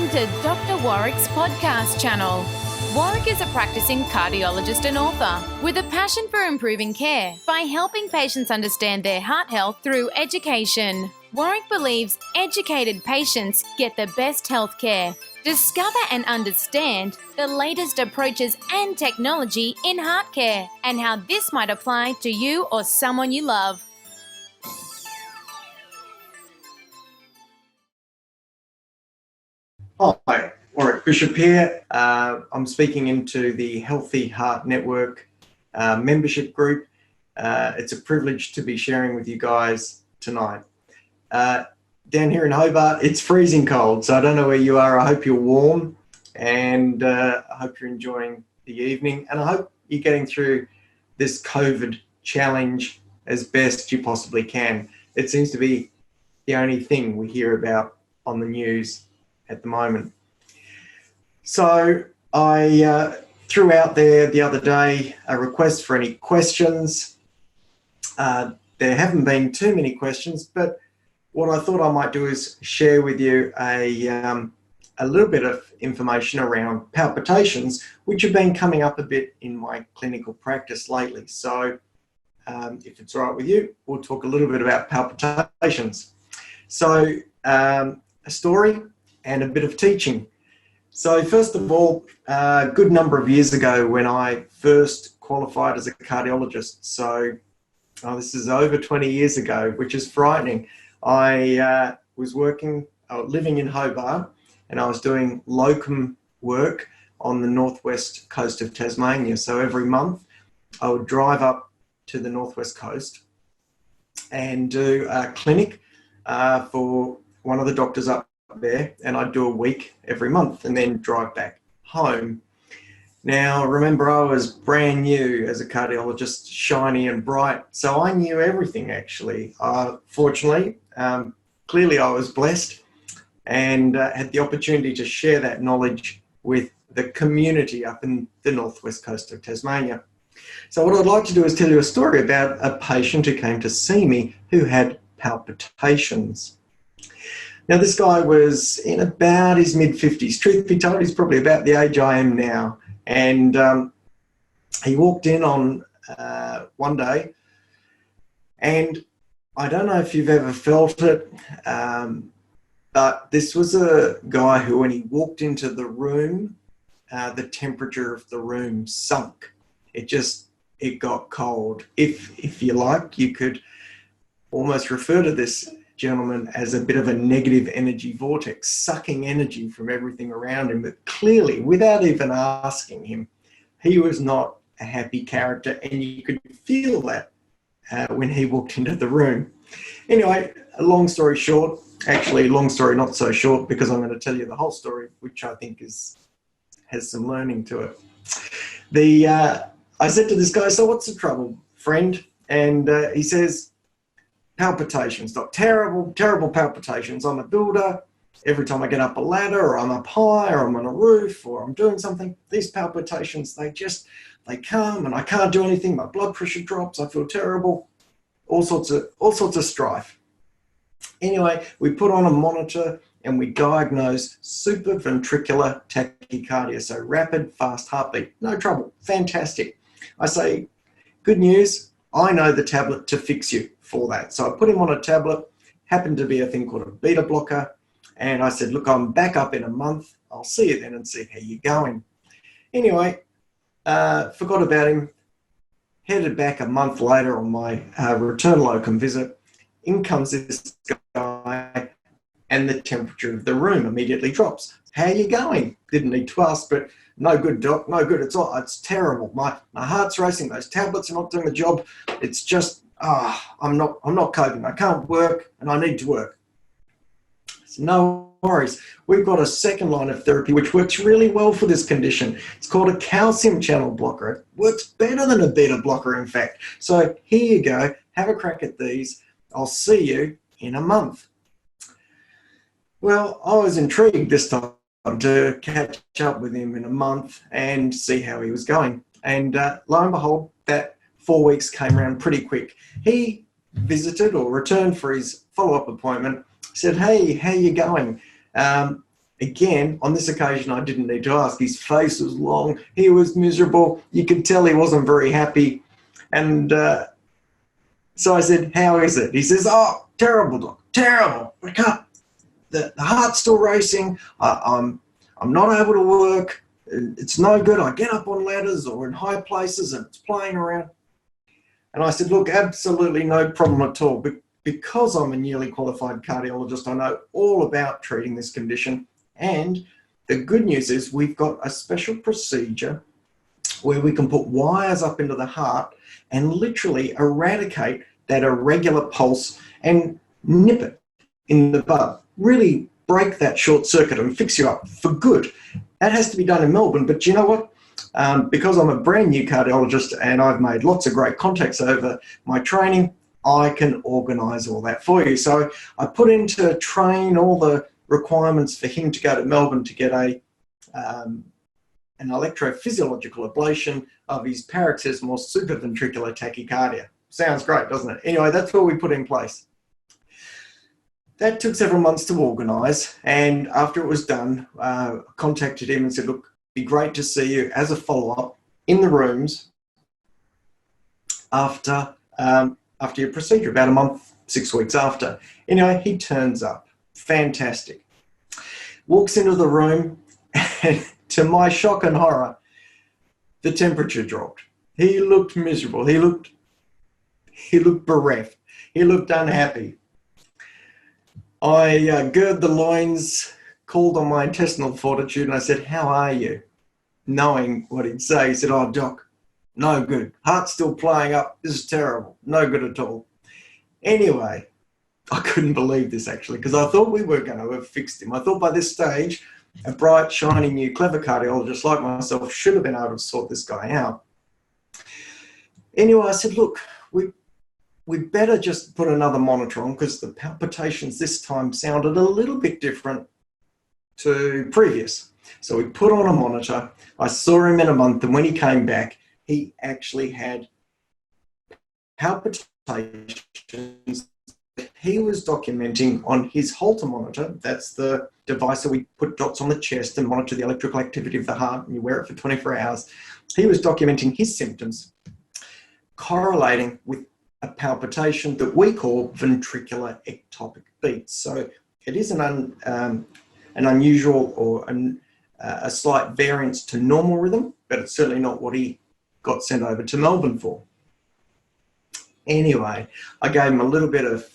Welcome to Dr. Warrick's podcast channel. Warrick is a practicing cardiologist and author with a passion for improving care by helping patients understand their heart health through education. Warrick believes educated patients get the best health care. Discover and understand the latest approaches and technology in heart care and how this might apply to you or someone you love. Hi, Warrick Bishop here. I'm speaking into the Healthy Heart Network membership group. It's a privilege to be sharing with you guys tonight. Down here in Hobart, it's freezing cold, so I don't know where you are. I hope you're warm, and I hope you're enjoying the evening, and I hope you're getting through this COVID challenge as best you possibly can. It seems to be the only thing we hear about on the news at the moment. So I threw out there the other day a request for any questions. There haven't been too many questions, but what I thought I might do is share with you a little bit of information around palpitations, which have been coming up a bit in my clinical practice lately. So if it's all right with you, we'll talk a little bit about palpitations. So a story and a bit of teaching. So first of all, a good number of years ago when I first qualified as a cardiologist, so this is over 20 years ago, which is frightening. I was living in Hobart, and I was doing locum work on the northwest coast of Tasmania. So every month I would drive up to the northwest coast and do a clinic for one of the doctors up there, and I'd do a week every month and then drive back home. Now, remember, I was brand new as a cardiologist, shiny and bright, so I knew everything actually. Fortunately, clearly I was blessed and had the opportunity to share that knowledge with the community up in the northwest coast of Tasmania. So what I'd like to do is tell you a story about a patient who came to see me who had palpitations. Now, this guy was in about his mid-50s. Truth be told, he's probably about the age I am now. And he walked in on one day, and I don't know if you've ever felt it, but this was a guy who, when he walked into the room, the temperature of the room sunk. It got cold. If you like, you could almost refer to this gentleman as a bit of a negative energy vortex, sucking energy from everything around him. But clearly, without even asking him, he was not a happy character, and you could feel that when he walked into the room. Anyway, a long story short, actually long story not so short, because I'm going to tell you the whole story, which I think has some learning to it. I said to this guy, "So what's the trouble, friend?" And he says, "Palpitations, doc. Terrible, terrible palpitations. I'm a builder. Every time I get up a ladder, or I'm up high, or I'm on a roof, or I'm doing something, these palpitations, they come and I can't do anything. My blood pressure drops. I feel terrible. All sorts of strife." Anyway, we put on a monitor and we diagnose supraventricular tachycardia, so rapid, fast heartbeat. No trouble. Fantastic. I say, good news. I know the tablet to fix you for that. So I put him on a tablet, happened to be a thing called a beta blocker. And I said, look, I'm back up in a month. I'll see you then and see how you're going. Anyway, forgot about him, headed back a month later on my return locum visit. In comes this guy, and the temperature of the room immediately drops. "How you going?" Didn't need to ask, but "No good, doc, no good. It's terrible. My heart's racing. Those tablets are not doing the job. It's just, I'm not coping. I can't work and I need to work." So no worries. We've got a second line of therapy which works really well for this condition. It's called a calcium channel blocker. It works better than a beta blocker, in fact. So here you go. Have a crack at these. I'll see you in a month. Well, I was intrigued this time to catch up with him in a month and see how he was going. And lo and behold, that 4 weeks came around pretty quick. He visited or returned for his follow-up appointment, said, "Hey, how you going?" Again, on this occasion, I didn't need to ask. His face was long. He was miserable. You could tell he wasn't very happy. And so I said, how is it? He says, oh, terrible, doc, terrible. I can't. The heart's still racing. I'm not able to work. It's no good. I get up on ladders or in high places and it's playing around. And I said, look, absolutely no problem at all. But because I'm a newly qualified cardiologist, I know all about treating this condition. And the good news is we've got a special procedure where we can put wires up into the heart and literally eradicate that irregular pulse and nip it in the bud. Really break that short circuit and fix you up for good. That has to be done in Melbourne, but you know what? Because I'm a brand new cardiologist and I've made lots of great contacts over my training, I can organise all that for you. So I put into train all the requirements for him to go to Melbourne to get an electrophysiological ablation of his paroxysmal supraventricular tachycardia. Sounds great, doesn't it? Anyway, that's what we put in place. That took several months to organise, and after it was done, I contacted him and said, look, it'd be great to see you as a follow-up in the rooms after your procedure, about a month, 6 weeks after. Anyway, he turns up. Fantastic. Walks into the room, and to my shock and horror, the temperature dropped. He looked miserable. He looked bereft. He looked unhappy. I girded the loins, called on my intestinal fortitude, and I said, how are you? Knowing what he'd say, he said, oh, doc, no good. Heart's still playing up. This is terrible. No good at all. Anyway, I couldn't believe this, actually, because I thought we were going to have fixed him. I thought by this stage, a bright, shiny, new, clever cardiologist like myself should have been able to sort this guy out. Anyway, I said, look, we'd better just put another monitor on because the palpitations this time sounded a little bit different to previous. So we put on a monitor. I saw him in a month, and when he came back, he actually had palpitations he was documenting on his Holter monitor. That's the device that we put dots on the chest and monitor the electrical activity of the heart, and you wear it for 24 hours. He was documenting his symptoms correlating with a palpitation that we call ventricular ectopic beats. So it is an unusual or a slight variance to normal rhythm, but it's certainly not what he got sent over to Melbourne for. Anyway, I gave him a little bit of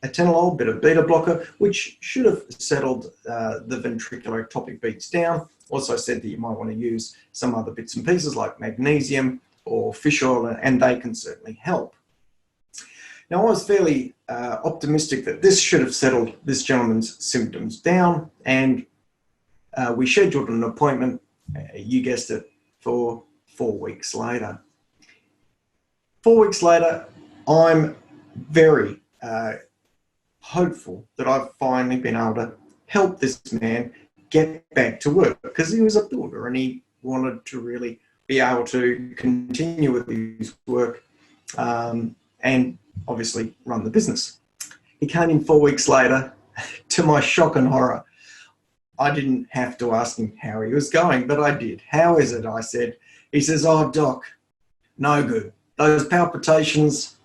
atenolol, bit of beta blocker, which should have settled the ventricular ectopic beats down. Also said that you might want to use some other bits and pieces like magnesium or fish oil, and they can certainly help. Now, I was fairly optimistic that this should have settled this gentleman's symptoms down, and we scheduled an appointment, you guessed it, for 4 weeks later. 4 weeks later, I'm very hopeful that I've finally been able to help this man get back to work, because he was a builder and he wanted to really be able to continue with his work and obviously run the business. He came in 4 weeks later. To my shock and horror, I didn't have to ask him how he was going, but I did. How is it? I said. He says, oh, doc, no good. Those palpitations,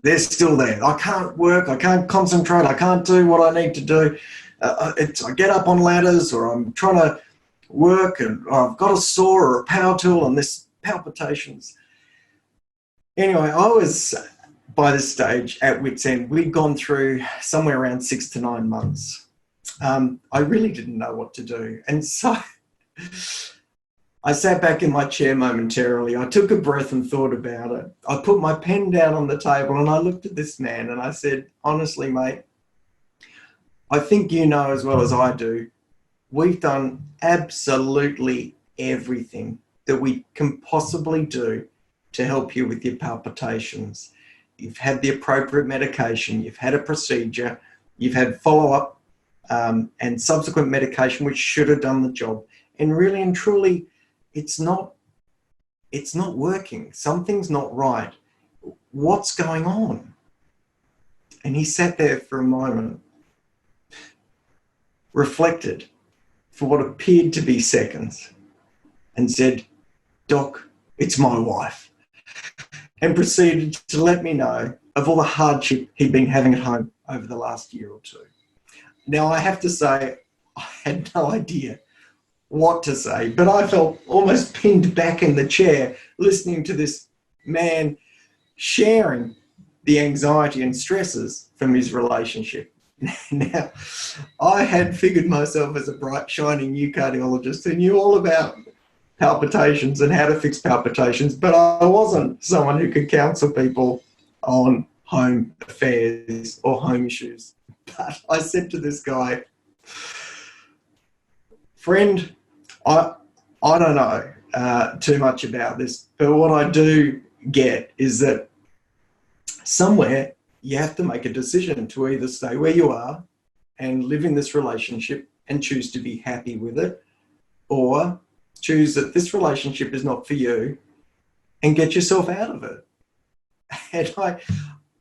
they're still there. I can't work. I can't concentrate. I can't do what I need to do. I get up on ladders, or I'm trying to work and I've got a saw or a power tool and this palpitations. Anyway, I was, by this stage, at wit's end. We'd gone through somewhere around 6 to 9 months. I really didn't know what to do. And so I sat back in my chair momentarily. I took a breath and thought about it. I put my pen down on the table and I looked at this man and I said, honestly, mate, I think you know as well as I do, we've done absolutely everything that we can possibly do to help you with your palpitations. You've had the appropriate medication, you've had a procedure, you've had follow-up and subsequent medication which should have done the job. And really and truly, it's not working. Something's not right. What's going on? And he sat there for a moment, reflected, for what appeared to be seconds and said, "Doc, it's my wife," and proceeded to let me know of all the hardship he'd been having at home over the last year or two. Now, I have to say, I had no idea what to say, but I felt almost pinned back in the chair listening to this man sharing the anxiety and stresses from his relationship. Now, I had figured myself as a bright, shiny new cardiologist who knew all about palpitations and how to fix palpitations, but I wasn't someone who could counsel people on home affairs or home issues. But I said to this guy, "Friend, I don't know too much about this, but what I do get is that somewhere you have to make a decision to either stay where you are and live in this relationship and choose to be happy with it, or choose that this relationship is not for you and get yourself out of it." And I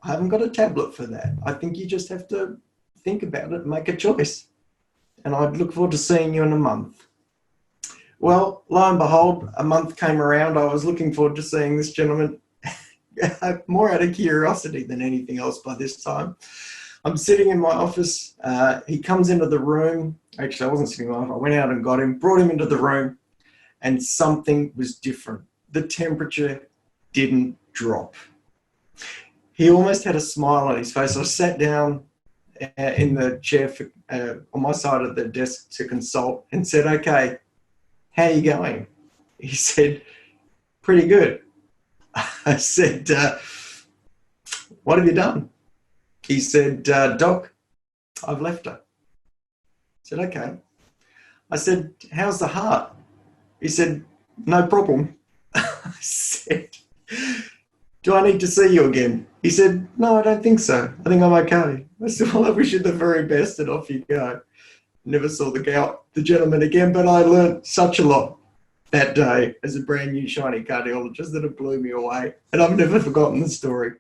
haven't got a tablet for that. I think you just have to think about it and make a choice. And I'd look forward to seeing you in a month. Well, lo and behold, a month came around. I was looking forward to seeing this gentleman more out of curiosity than anything else by this time. I'm sitting in my office. He comes into the room. Actually, I wasn't sitting in my office. I went out and got him, brought him into the room, and something was different. The temperature didn't drop. He almost had a smile on his face. I sat down in the chair on my side of the desk to consult and said, "Okay, how are you going?" He said, "Pretty good." I said, "What have you done?" He said, "Doc, I've left her." I said, "Okay." I said, "How's the heart?" He said, "No problem." I said, "Do I need to see you again?" He said, "No, I don't think so. I think I'm okay." I said, "Well, I wish you the very best," and off you go. Never saw the gentleman again, but I learned such a lot that day as a brand new shiny cardiologist that it blew me away, and I've never forgotten the story.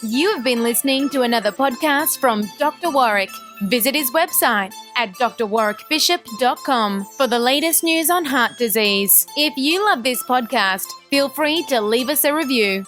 You have been listening to another podcast from Dr. Warrick. Visit his website at drwarrickbishop.com for the latest news on heart disease. If you love this podcast, feel free to leave us a review.